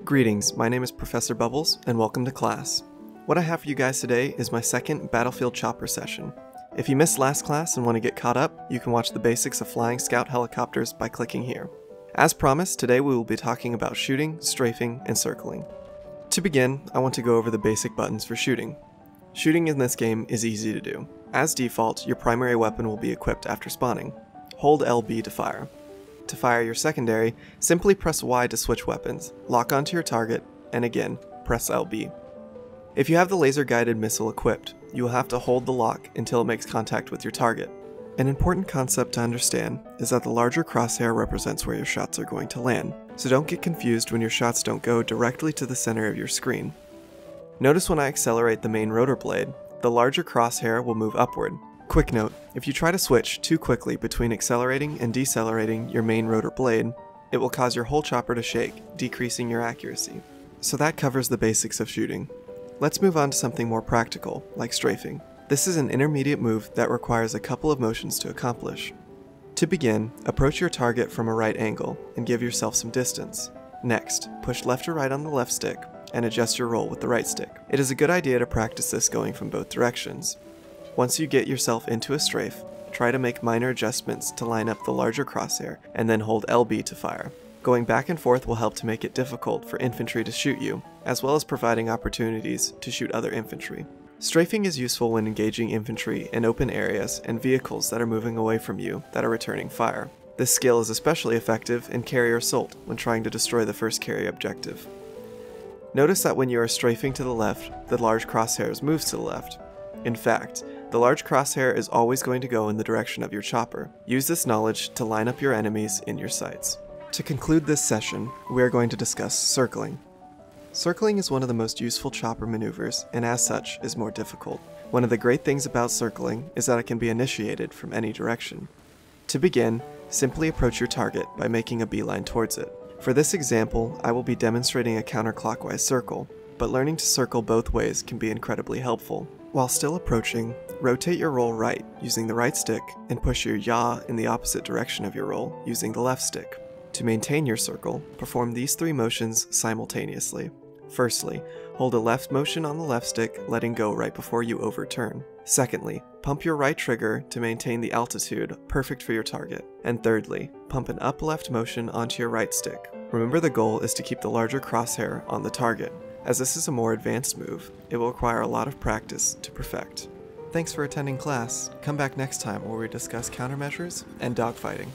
Greetings, my name is Professor Bubbles, and welcome to class. What I have for you guys today is my second Battlefield Chopper session. If you missed last class and want to get caught up, you can watch the basics of flying scout helicopters by clicking here. As promised, today we will be talking about shooting, strafing, and circling. To begin, I want to go over the basic buttons for shooting. Shooting in this game is easy to do. As default, your primary weapon will be equipped after spawning. Hold LB to fire. To fire your secondary, simply press Y to switch weapons, lock onto your target, and again, press LB. If you have the laser-guided missile equipped, you will have to hold the lock until it makes contact with your target. An important concept to understand is that the larger crosshair represents where your shots are going to land, so don't get confused when your shots don't go directly to the center of your screen. Notice when I accelerate the main rotor blade, the larger crosshair will move upward. Quick note, if you try to switch too quickly between accelerating and decelerating your main rotor blade, it will cause your whole chopper to shake, decreasing your accuracy. So that covers the basics of shooting. Let's move on to something more practical, like strafing. This is an intermediate move that requires a couple of motions to accomplish. To begin, approach your target from a right angle and give yourself some distance. Next, push left or right on the left stick and adjust your roll with the right stick. It is a good idea to practice this going from both directions. Once you get yourself into a strafe, try to make minor adjustments to line up the larger crosshair and then hold LB to fire. Going back and forth will help to make it difficult for infantry to shoot you, as well as providing opportunities to shoot other infantry. Strafing is useful when engaging infantry in open areas and vehicles that are moving away from you that are returning fire. This skill is especially effective in carrier assault when trying to destroy the first carrier objective. Notice that when you are strafing to the left, the large crosshairs moves to the left. In fact, the large crosshair is always going to go in the direction of your chopper. Use this knowledge to line up your enemies in your sights. To conclude this session, we are going to discuss circling. Circling is one of the most useful chopper maneuvers, and as such, is more difficult. One of the great things about circling is that it can be initiated from any direction. To begin, simply approach your target by making a beeline towards it. For this example, I will be demonstrating a counterclockwise circle, but learning to circle both ways can be incredibly helpful. While still approaching, rotate your roll right using the right stick and push your yaw in the opposite direction of your roll using the left stick. To maintain your circle, perform these three motions simultaneously. Firstly, hold a left motion on the left stick, letting go right before you overturn. Secondly, pump your right trigger to maintain the altitude perfect for your target. And thirdly, pump an up left motion onto your right stick. Remember, the goal is to keep the larger crosshair on the target. As this is a more advanced move, it will require a lot of practice to perfect. Thanks for attending class. Come back next time where we discuss countermeasures and dogfighting.